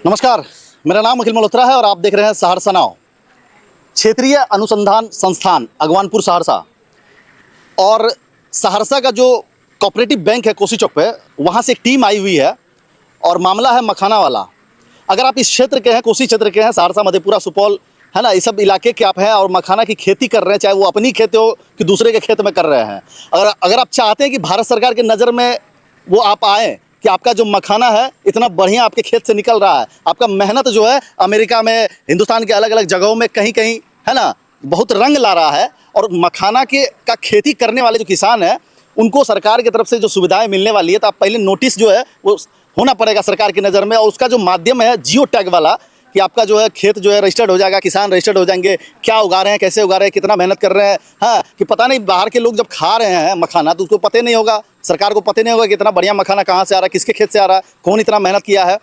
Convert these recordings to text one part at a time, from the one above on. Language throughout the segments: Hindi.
नमस्कार, मेरा नाम अखिल मल्होत्रा है और आप देख रहे हैं सहरसा नाव। क्षेत्रीय अनुसंधान संस्थान अगवानपुर सहरसा और सहरसा का जो कोऑपरेटिव बैंक है कोसी चौक पे, वहाँ से एक टीम आई हुई है और मामला है मखाना वाला। अगर आप इस क्षेत्र के हैं, कोसी क्षेत्र के हैं, सहरसा मधेपुरा सुपौल है ना, ये सब इलाके के आप हैं और मखाना की खेती कर रहे हैं, चाहे वो अपनी खेत हो कि दूसरे के खेत में कर रहे हैं। अगर आप चाहते हैं कि भारत सरकार की नज़र में वो आप आएँ कि आपका जो मखाना है इतना बढ़िया आपके खेत से निकल रहा है, आपका मेहनत जो है अमेरिका में, हिंदुस्तान के अलग अलग जगहों में कहीं कहीं है ना बहुत रंग ला रहा है, और मखाना का खेती करने वाले जो किसान हैं उनको सरकार की तरफ से जो सुविधाएं मिलने वाली है, तो आप पहले नोटिस जो है वो होना पड़ेगा सरकार की नज़र में। और उसका जो माध्यम है जियो टैग वाला, कि आपका जो है खेत जो है रजिस्टर्ड हो जाएगा, किसान रजिस्टर्ड हो जाएंगे, क्या उगा रहे हैं, कैसे उगा रहे हैं, कितना मेहनत कर रहे हैं। हाँ, कि पता नहीं बाहर के लोग जब खा रहे हैं मखाना तो उसको पता नहीं होगा, सरकार को पता नहीं होगा कि इतना बढ़िया मखाना कहाँ से आ रहा है, किसके खेत से आ रहा है, कौन इतना मेहनत किया है।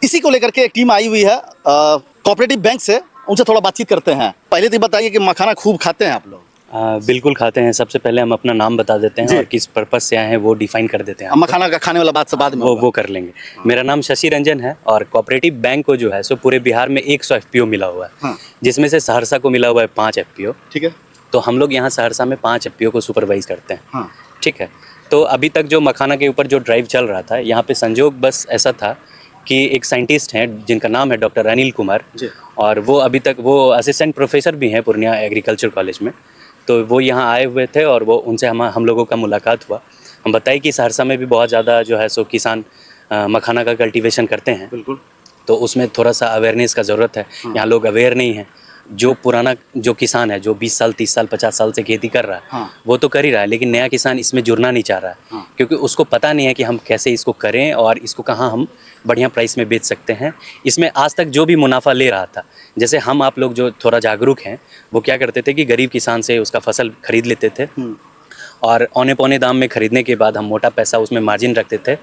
इसी को लेकर के एक टीम आई हुई है कोऑपरेटिव बैंक से, उनसे थोड़ा बातचीत करते हैं। पहले तो बताइए कि मखाना खूब खाते हैं आप लोग? बिल्कुल खाते हैं। सबसे पहले हम अपना नाम बता देते हैं और किस पर्पस से आए हैं वो डिफाइन कर देते हैं। मखाना का खाने वाला बात से बाद में वो कर लेंगे। मेरा नाम शशि रंजन है और कोऑपरेटिव बैंक को जो है सो पूरे बिहार में 100 एफपीओ मिला हुआ है। हाँ। जिसमें से सहरसा को मिला हुआ है 5 एफपीओ। ठीक है। तो हम लोग यहाँ सहरसा में 5 एफपीओ को सुपरवाइज करते हैं। हाँ। ठीक है। तो अभी तक जो मखाना के ऊपर जो ड्राइव चल रहा था, यहाँ पे संजोग बस ऐसा था कि एक साइंटिस्ट हैं जिनका नाम है डॉक्टर अनिल कुमार, और वो अभी तक वो असिस्टेंट प्रोफेसर भी हैं पूर्णिया एग्रीकल्चर कॉलेज में। तो वो यहाँ आए हुए थे और वो उनसे हम लोगों का मुलाकात हुआ। हम बताए कि सहरसा में भी बहुत ज़्यादा जो है सो किसान मखाना का कल्टीवेशन करते हैं। बिल्कुल। तो उसमें थोड़ा सा अवेयरनेस का ज़रूरत है। यहाँ लोग अवेयर नहीं हैं। जो पुराना जो किसान है, जो 20 साल 30 साल 50 साल से खेती कर रहा है, हाँ। वो तो कर ही रहा है, लेकिन नया किसान इसमें जुड़ना नहीं चाह रहा है। हाँ। क्योंकि उसको पता नहीं है कि हम कैसे इसको करें और इसको कहाँ हम बढ़िया प्राइस में बेच सकते हैं। इसमें आज तक जो भी मुनाफा ले रहा था, जैसे हम आप लोग जो थोड़ा जागरूक हैं, वो क्या करते थे कि गरीब किसान से उसका फसल खरीद लेते थे और औने पौने दाम में खरीदने के बाद हम मोटा पैसा उसमें मार्जिन रखते थे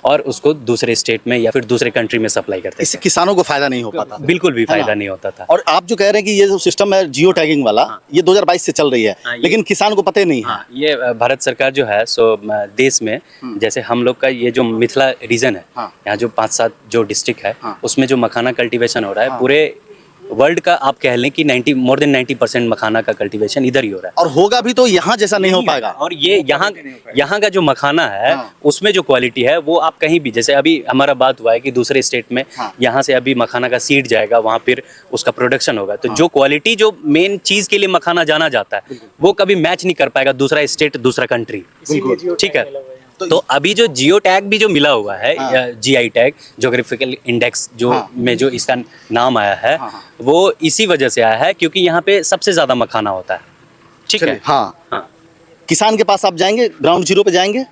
और उसको दूसरे स्टेट में या फिर दूसरे कंट्री में सप्लाई करते थे। इससे किसानों को फायदा नहीं हो पाता, बिल्कुल भी फायदा नहीं होता था। और आप जो कह रहे हैं कि ये जो सिस्टम है जियो टैगिंग वाला, हाँ। ये 2022 से चल रही है, हाँ, लेकिन किसान को पता ही नहीं है। हाँ, ये भारत सरकार जो है सो देश में, जैसे हम लोग का ये जो मिथिला रीजन है, हाँ। यहाँ जो 5-7 जो डिस्ट्रिक्ट है, हाँ। उसमें जो मखाना कल्टीवेशन हो रहा है, हाँ। पूरे वर्ल्ड का आप कह लें कि मोर देन 90% मखाना का कल्टीवेशन इधर ही हो रहा है। और होगा भी तो यहाँ जैसा नहीं हो पाएगा। और ये यहाँ का जो मखाना है, हाँ। उसमें जो क्वालिटी है वो आप कहीं भी, जैसे अभी हमारा बात हुआ है कि दूसरे स्टेट में, हाँ। यहाँ से अभी मखाना का सीड जाएगा, वहाँ फिर उसका प्रोडक्शन होगा, तो हाँ। जो क्वालिटी जो मेन चीज के लिए मखाना जाना जाता है वो कभी मैच नहीं कर पाएगा दूसरा स्टेट दूसरा कंट्री। ठीक है। तो अभी जो जियो टैग भी जो मिला हुआ है, हाँ। जीआई टैग, ज्योग्राफिकल इंडेक्स जो, हाँ। में जो इसका नाम आया है, हाँ। वो इसी वजह से आया है क्योंकि यहाँ पे सबसे ज्यादा मखाना होता है। ठीक है। हाँ। हाँ। किसान के पास आप जाएंगे, ग्राउंड जीरो पे जाएंगे,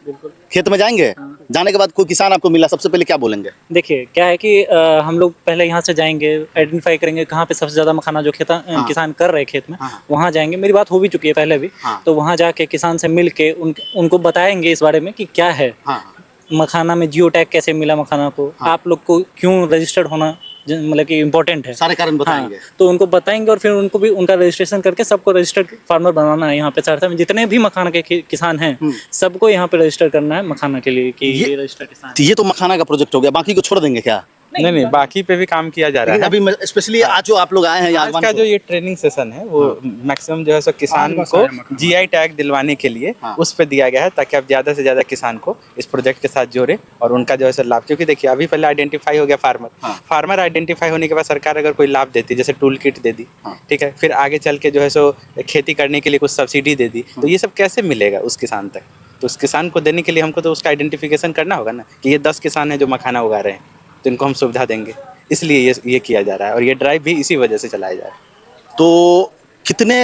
खेत में जाएंगे, हाँ। जाने के बाद कोई किसान आपको मिला, सबसे पहले क्या बोलेंगे? देखिए क्या है कि हम लोग पहले यहाँ से जाएंगे, आइडेंटिफाई करेंगे कहाँ पे सबसे ज्यादा मखाना जो हाँ। किसान कर रहे खेत में, हाँ। वहाँ जाएंगे। मेरी बात हो भी चुकी है पहले भी, हाँ। तो वहाँ जाके किसान से मिल के उनको बताएंगे इस बारे में कि क्या है, हाँ। मखाना में जियो टैग कैसे मिला मखाना को, हाँ। आप लोग को क्यों रजिस्टर्ड होना मतलब कि इम्पोर्टेंट है, सारे कारण बताएंगे। हाँ, तो उनको बताएंगे और फिर उनको भी उनका रजिस्ट्रेशन करके सबको रजिस्टर्ड फार्मर बनाना है। यहाँ पे सहरसा में जितने भी मखाना के किसान हैं सबको यहाँ पे रजिस्टर करना है मखाना के लिए कि ये रजिस्टर्ड किसान। ये तो मखाना का प्रोजेक्ट हो गया, बाकी को छोड़ देंगे क्या? नहीं, बाकी पे भी काम किया जा रहा है। अभी स्पेशली आज जो आप लोग आए हैं, आज का जो ये ट्रेनिंग सेशन है वो मैक्सिमम जो है सो किसान को जीआई टैग दिलवाने के लिए उस पे दिया गया है, ताकि आप ज्यादा से ज्यादा किसान को इस प्रोजेक्ट के साथ जोड़े और उनका जो है सो लाभ। क्योंकि देखिए अभी पहले आइडेंटिफाई हो गया फार्मर आइडेंटिफाई होने के बाद सरकार अगर कोई लाभ देती, जैसे टूल किट दे दी, ठीक है, फिर आगे चल के जो है सो खेती करने के लिए कुछ सब्सिडी दे दी, तो ये सब कैसे मिलेगा उस किसान तक? तो उस किसान को देने के लिए हमको तो उसका आइडेंटिफिकेशन करना होगा ना कि ये 10 किसान है जो मखाना उगा रहे हैं, तो इनको हम सुविधा देंगे। इसलिए ये किया जा रहा है और ये ड्राइव भी इसी वजह से चलाया जा रहा है। तो कितने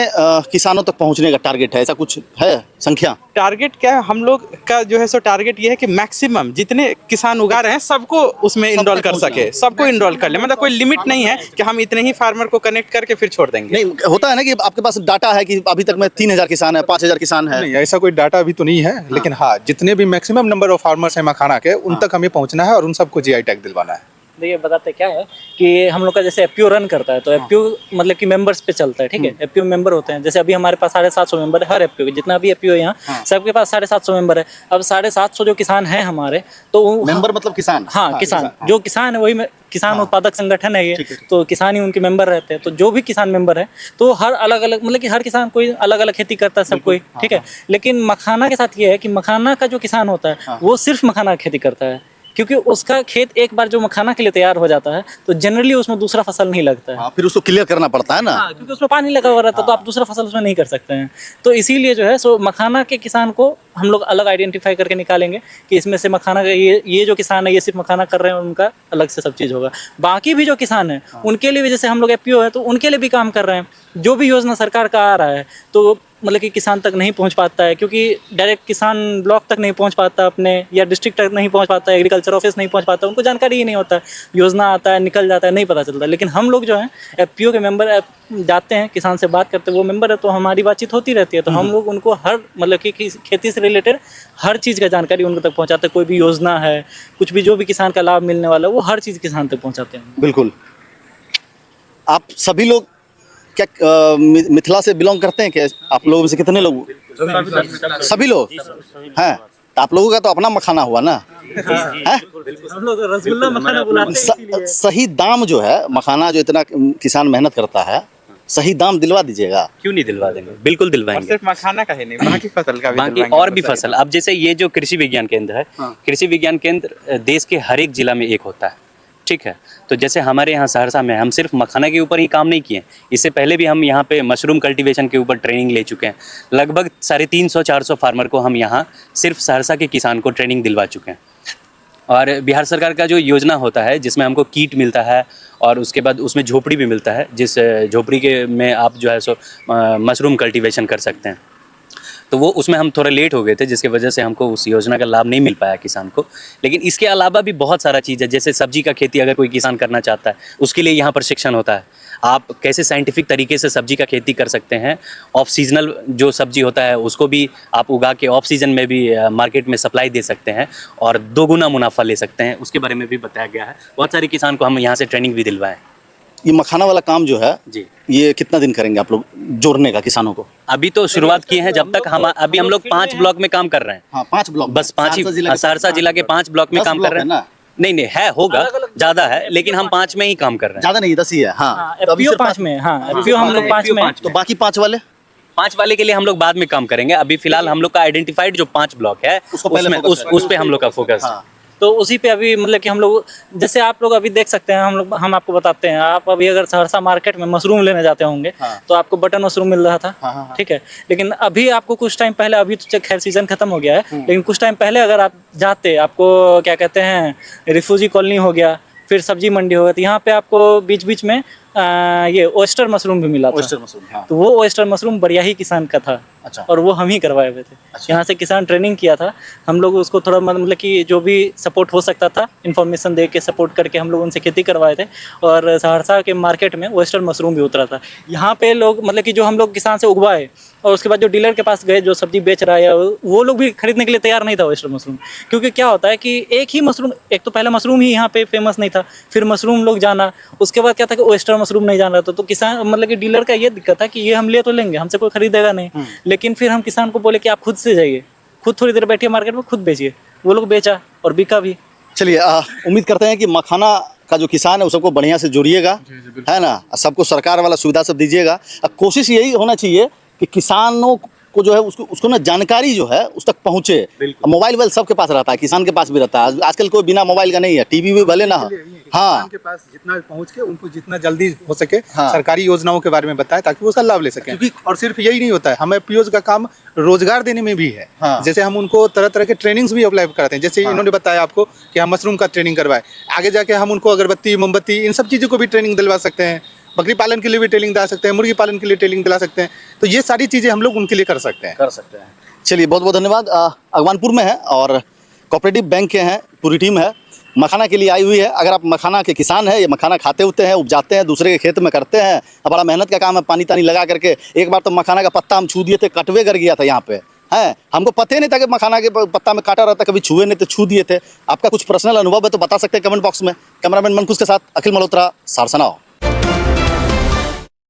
किसानों तक पहुंचने का टारगेट है, ऐसा कुछ है संख्या? टारगेट क्या है हम लोग का जो है सो टारगेट ये है कि मैक्सिमम जितने किसान उगा रहे हैं सबको उसमें इनरोल कर सके, सबको इनरोल कर ले। मतलब कोई लिमिट नहीं है कि हम इतने ही फार्मर को कनेक्ट करके फिर छोड़ देंगे। नहीं, होता है ना कि आपके पास डाटा है कि अभी तक में 3000 किसान है, 5000 किसान है। नहीं, ऐसा कोई डाटा अभी तो नहीं है, लेकिन हाँ जितने भी मैक्सिमम नंबर ऑफ फार्मर्स हैं मखाना के, उन तक हमें पहुँचना है और उन सबको जीआई टैग दिलवाना है। देखिए बताते क्या है कि हम लोग का जैसे एफपीओ रन करता है, तो एफपीओ मतलब कि मेंबर्स पे चलता है। ठीक है, एफपीओ मेंबर होते हैं। जैसे अभी हमारे पास 750 मेंबर है हर एफपीओ के, जितना भी एफपीओ है यहाँ सबके पास 750 मेंबर है। अब 750 जो किसान हैं हमारे, तो मेंबर मतलब किसान? हाँ, किसान जो किसान है वही किसान उत्पादक संगठन है ये, तो किसान ही उनके मेंबर रहते हैं। तो जो भी किसान मेंबर है तो हर अलग अलग मतलब कि हर किसान कोई अलग अलग खेती करता है सब कोई, ठीक है। लेकिन मखाना के साथ ये है कि मखाना का जो किसान होता है वो सिर्फ मखाना की खेती करता है, क्योंकि उसका खेत एक बार जो मखाना के लिए तैयार हो जाता है तो जनरली उसमें दूसरा फसल नहीं लगता है। फिर उसको क्लियर करना पड़ता है ना। क्योंकि उसमें पानी लगा हुआ रहता है तो आप दूसरा फसल उसमें नहीं कर सकते हैं। तो इसीलिए जो है सो मखाना के किसान को हम लोग अलग आइडेंटिफाई करके निकालेंगे कि इसमें से मखाना का ये जो किसान है ये सिर्फ मखाना कर रहे हैं, उनका अलग से सब चीज़ होगा। बाकी भी जो किसान है उनके लिए भी, जैसे हम लोग एफपीओ है तो उनके लिए भी काम कर रहे हैं। जो भी योजना सरकार का आ रहा है तो मतलब कि किसान तक नहीं पहुंच पाता है, क्योंकि डायरेक्ट किसान ब्लॉक तक नहीं पहुंच पाता अपने, या डिस्ट्रिक्ट तक नहीं पहुंच पाता, एग्रीकल्चर ऑफिस नहीं पहुंच पाता, उनको जानकारी ही नहीं होता है। योजना आता है निकल जाता है, नहीं पता चलता। लेकिन हम लोग जो हैं एफपीओ के मेंबर जाते हैं, किसान से बात करते हैं, वो मेंबर है तो हमारी बातचीत होती रहती है। तो हम लोग उनको हर मतलब कि खेती से रिलेटेड हर चीज़ का जानकारी उनको तक पहुँचाते हैं। कोई भी योजना है, कुछ भी जो भी किसान का लाभ मिलने वाला है वो हर चीज़ किसान तक पहुँचाते हैं। बिल्कुल। आप सभी लोग क्या मिथिला से बिलोंग करते हैं? क्या आप लोगों में से कितने लोग? सभी लोग हैं। तो आप लोगों का तो अपना मखाना हुआ ना, है? हम लोग रसगुल्ला मखाना बुलाते हैं। सही दाम जो है मखाना, जो इतना किसान मेहनत करता है, सही दाम दिलवा दीजिएगा। क्यों नहीं दिलवा देंगे, बिल्कुल दिलवाएंगे। सिर्फ मखाना का ही नहीं, बाकी फसल का भी बाकी दिलवाएंगे। और भी फसल, अब जैसे ये जो कृषि विज्ञान केंद्र है, कृषि विज्ञान केंद्र देश के हर एक जिला में एक होता है, ठीक है। तो जैसे हमारे यहाँ सहरसा में हम सिर्फ मखाना के ऊपर ही काम नहीं किए, इससे पहले भी हम यहाँ पे मशरूम कल्टीवेशन के ऊपर ट्रेनिंग ले चुके हैं। लगभग 350-400 फार्मर को हम यहाँ सिर्फ सहरसा के किसान को ट्रेनिंग दिलवा चुके हैं। और बिहार सरकार का जो योजना होता है जिसमें हमको किट मिलता है और उसके बाद उसमें झोपड़ी भी मिलता है, जिस झोपड़ी के में आप जो है सो मशरूम कल्टीवेशन कर सकते हैं। तो वो उसमें हम थोड़ा लेट हो गए थे, जिसकी वजह से हमको उस योजना का लाभ नहीं मिल पाया किसान को। लेकिन इसके अलावा भी बहुत सारा चीज़ है, जैसे सब्जी का खेती अगर कोई किसान करना चाहता है उसके लिए यहाँ पर शिक्षण होता है। आप कैसे साइंटिफिक तरीके से सब्जी का खेती कर सकते हैं, ऑफ सीजनल जो सब्जी होता है उसको भी आप उगा के ऑफ सीजन में भी मार्केट में सप्लाई दे सकते हैं और 2 गुना मुनाफा ले सकते हैं, उसके बारे में भी बताया गया है। बहुत सारे किसान को हम यहाँ से ट्रेनिंग भी दिलवाएं। ये मखाना वाला काम जो है जी, ये कितना दिन करेंगे आप लोग जोड़ने का किसानों को? अभी तो शुरुआत किए हैं, जब तक हम लोग 5 ब्लॉक में काम कर रहे हैं। हाँ, 5 ब्लॉक, बस 5 ही, सहरसा जिला के 5 ब्लॉक में काम कर रहे हैं। नहीं है, होगा ज़्यादा है, लेकिन हम 5 में ही काम कर रहे हैं। ज़्यादा नहीं, 10 ही है। हाँ, तो अभी 5 में, हाँ अभी हम लोग 5 में। तो बाकी 5 वाले 5 वाले के लिए हम लोग बाद में काम करेंगे। अभी फिलहाल हम लोग का आइडेंटिफाइड जो 5 ब्लॉक है उसमें उस पे हम लोग का फोकस है। तो उसी पे अभी मतलब कि हम लोग, जैसे आप लोग अभी देख सकते हैं, हम आपको बताते हैं। आप अभी अगर सहरसा मार्केट में मशरूम लेने जाते होंगे तो आपको बटन मशरूम मिल रहा था, ठीक है। लेकिन अभी आपको कुछ टाइम पहले, अभी तो खैर सीजन खत्म हो गया है, लेकिन कुछ टाइम पहले अगर आप जाते, आपको क्या कहते हैं, रिफ्यूजी कॉलोनी हो गया, फिर सब्जी मंडी हो गया, तो यहाँ पे आपको बीच बीच में ये ओयस्टर मशरूम भी मिला था। ओयस्टर मशरूम, हाँ। तो वो ओयस्टर मशरूम बढ़िया ही किसान का था। अच्छा। और वो हम ही करवाए हुए थे। यहाँ से किसान ट्रेनिंग किया था, हम लोग उसको थोड़ा मतलब कि जो भी सपोर्ट हो सकता था इन्फॉर्मेशन दे के सपोर्ट करके हम लोग उनसे खेती करवाए थे। और सहरसा के मार्केट में ओयस्टर मशरूम भी उतरा था। यहाँ पे लोग मतलब कि जो हम लोग किसान से उगवाए और उसके बाद जो डीलर के पास गए जो सब्जी बेच रहा है, वो लोग भी खरीदने के लिए तैयार नहीं था ओयस्टर मशरूम। क्योंकि क्या होता है कि एक ही मशरूम, एक तो पहले मशरूम ही यहाँ पे फेमस नहीं था, फिर मशरूम लोग जाना, उसके बाद क्या था कि ओयस्टर मशरूम नहीं जान रहा था। तो किसान मतलब कि डीलर का ये दिक्कत था कि ये हम ले तो लेंगे, हमसे कोई खरीदेगा नहीं। लेकिन फिर हम किसान को बोले कि आप खुद से जाइए, खुद थोड़ी देर बैठिए मार्केट में, खुद बेचिए। वो लोग बेचा और बिका भी। चलिए, उम्मीद करते हैं कि मखाना का जो किसान है वो सबको बढ़िया से जोड़िएगा, है ना। सबको सरकार वाला सुविधा सब दीजिएगा। कोशिश यही होना चाहिए कि किसानों को जो है उसको ना जानकारी जो है उस तक पहुँचे। मोबाइल सबके पास रहता है, किसान के पास भी रहता है। आजकल कोई बिना मोबाइल का नहीं है, टीवी भी भले ना हो। हाँ, के पास जितना भी पहुंच के उनको जितना जल्दी हो सके सरकारी योजनाओं के बारे में बताएं ताकि वो उसका लाभ ले सकें। और सिर्फ यही नहीं होता है, हमें पीओज का काम रोजगार देने में भी है। जैसे हम उनको तरह तरह के ट्रेनिंग्स भी अप्लाई कराते हैं। जैसे इन्होंने बताया आपको कि हम मशरूम का ट्रेनिंग करवाए, आगे जाके हम उनको अगरबत्ती, मोमबत्ती, इन सब चीज़ों को भी ट्रेनिंग दिलवा सकते हैं। बकरी पालन के लिए भी ट्रेनिंग दिला सकते हैं, मुर्गी पालन के लिए ट्रेनिंग दिला सकते हैं। तो ये सारी चीज़ें हम लोग उनके लिए कर सकते हैं। चलिए, बहुत बहुत धन्यवाद। अगवानपुर में है और कोऑपरेटिव बैंक के हैं, पूरी टीम है, मखाना के लिए आई हुई है। अगर आप मखाना के किसान हैं, ये मखाना खाते होते हैं, उपजाते हैं, दूसरे के खेत में करते हैं, बड़ा मेहनत का काम है, पानी तानी लगा करके। एक बार तो मखाना का पत्ता हम छू दिए थे, कटवे कर गया था यहाँ पे, है। हमको पता ही नहीं था कि मखाना के पत्ता में काटा रहता, कभी छुए नहीं थे, छू दिए थे। आपका कुछ पर्सनल अनुभव है तो बता सकते हैं कमेंट बॉक्स में। कैमरामैन मनकुश के साथ अखिल मल्होत्रा, सहरसा।